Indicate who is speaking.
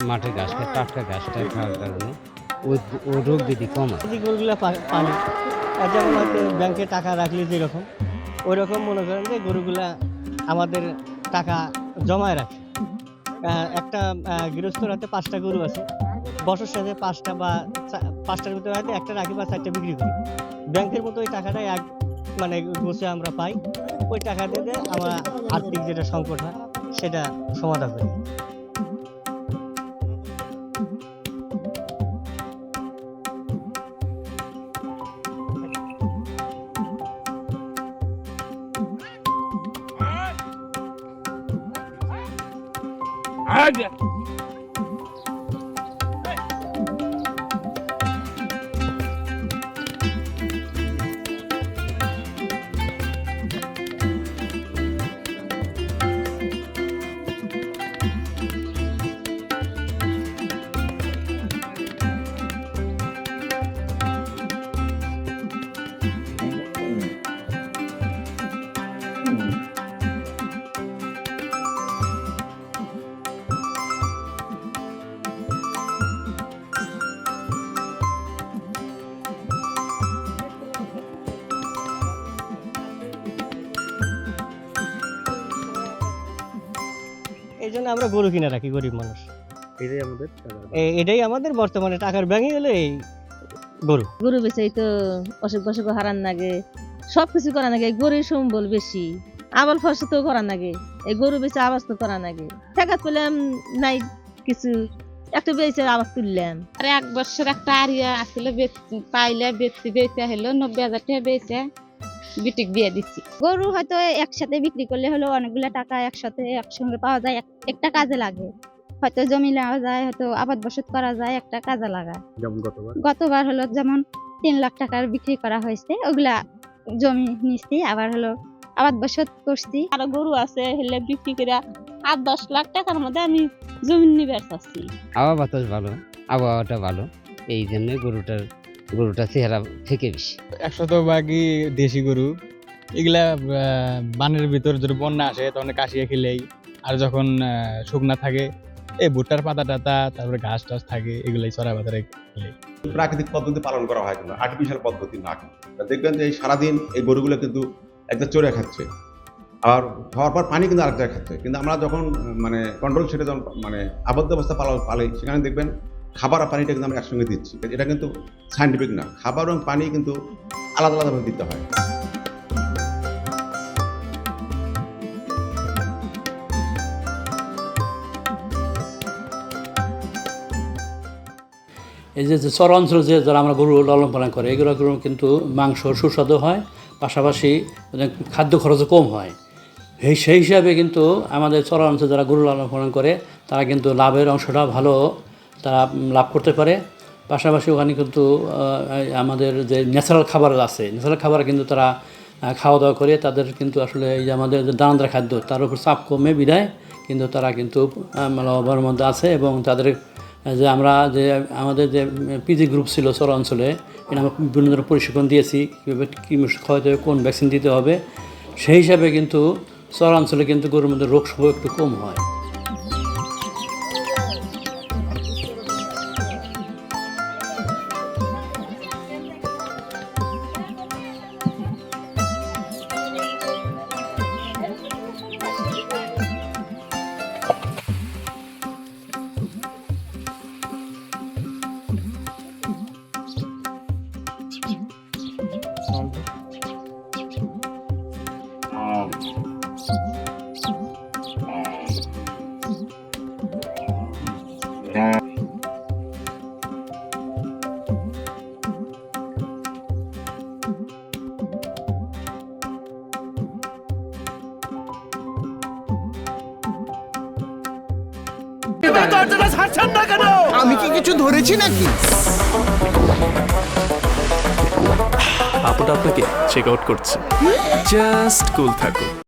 Speaker 1: মাঠে ঘাস খায়, টাটকা ঘাসটা খাওয়ার কারণে ও রোগ ব্যাধি কম হয়।
Speaker 2: যে গরুগুলো পানি যেমন হয়তো ব্যাংকে টাকা রাখলে যেরকম ওই রকম মনে করেন যে গরুগুলা আমাদের টাকা জমায় রাখে। একটা গৃহস্থর হাতে 5টা গরু আছে, বছর শেষে 5টা বা 5টার ভিতরে হয়তো একটা রাখি বা 4টা বিক্রি করি। ব্যাংকের মতো ওই টাকাটাই মানে গোছে আমরা পাই। ওই টাকা দিয়ে আমরা আর্থিক যেটা সংকট হয় সেটা সমাধান করি। এই জন্য আমরা গরু কিনে রাখি, গরিব মানুষ। এটাই আমাদের বর্তমানে টাকার ব্যাংকে হলে এই গরু
Speaker 3: বেচাই তো অসুখ বসুখ হারান লাগে, সবকিছু করা লাগে। গরুর সম্বল বেশি, আবাল ফসল তো করা লাগে, এই গরু বেচে আবাস তো করা লাগে। টাকা পেলাম নাই কিছু, একটা বেচে আবার তুললাম।
Speaker 4: আর 1 বছর একটা আরিয়া আসলে পাইলে বেচে হলো 90,000 টাকা বেচে বিটিক দিয়ে দিচ্ছি।
Speaker 5: গরু হয়তো একসাথে বিক্রি করলে হলো অনেকগুলো টাকা একসঙ্গে পাওয়া যায়, একটা কাজে লাগে। হয়তো জমি নেওয়া যায়, হয়তো আবাদ বসত করা যায়, একটা কাজে লাগায়। গতবার হলো যেমন 3 লাখ টাকার বিক্রি করা হয়েছে, ওগুলা জমি নিচ্ছি, আবার হলো আবাদ বসত করছি।
Speaker 4: আর গরু আছে হলে বিক্রি করে 8-10 লাখ টাকার মধ্যে আমি জমি নিবে চাচ্ছি।
Speaker 1: হাওয়া বাতাস ভালো, আবহাওয়াটা ভালো, এই জন্য গরুটা চেহারা থেকে বেশি।
Speaker 6: 100% দেশি গরু। এগুলা বানের ভিতর যদি বন্যা আসে তখন কাশিয়ে খেলেই, আর যখন শুকনা থাকে এই ভুট্টার পাতা টাতা, তারপরে ঘাস টাস থাকে, এগুলাই চড়া বাজারে খেলে।
Speaker 7: প্রাকৃতিক পদ্ধতি পালন করা হয়, কিন্তু আর্টিফিশিয়াল পদ্ধতি না। দেখবেন যে এই সারাদিন এই গরুগুলো কিন্তু একটা চড়ে খাচ্ছে, আর খাওয়ার পর পানি কিন্তু আরেকটা খাচ্ছে। কিন্তু আমরা যখন মানে কন্ট্রোল সেটা যখন মানে আবদ্ধ অবস্থা পালাই, সেখানে দেখবেন খাবার আর পানিটা কিন্তু আমরা একসঙ্গে দিচ্ছি। এটা কিন্তু সায়েন্টিফিক না, খাবার এবং পানি কিন্তু আলাদা আলাদাভাবে দিতে হয়।
Speaker 8: এই যে চর অঞ্চলে যে যারা আমরা গরু লালন পালন করে, এগুলো কিন্তু মাংস সুস্বাদু হয়, পাশাপাশি খাদ্য খরচও কম হয়। সেই হিসাবে কিন্তু আমাদের চর অঞ্চলে যারা গরু লালন পালন করে তারা কিন্তু লাভের অংশটা ভালো তারা লাভ করতে পারে। পাশাপাশি ওখানে কিন্তু আমাদের যে ন্যাচারাল খাবার আছে, ন্যাচারাল খাবার কিন্তু তারা খাওয়া দাওয়া করে, তাদের কিন্তু আসলে এই যে আমাদের যে দানাদার খাদ্য তার উপর চাপ কমে বিদায় কিন্তু তারা কিন্তু লাভের মধ্যে আছে। এবং তাদের যে আমাদের যে পিজি গ্রুপ ছিল চর অঞ্চলে, এটা আমরা বিভিন্ন ধরনের প্রশিক্ষণ দিয়েছি, কীভাবে কী খাওয়াতে হবে, কোন ভ্যাকসিন দিতে হবে। সেই হিসাবে কিন্তু চর অঞ্চলে কিন্তু গরুর মধ্যে রোগ সম্ভব একটু কম হয়।
Speaker 9: আমি কি কিছু ধরেছি নাকি?
Speaker 10: আপুটা আপনাকে চেক আউট করছে। জাস্ট কুল থাকুন।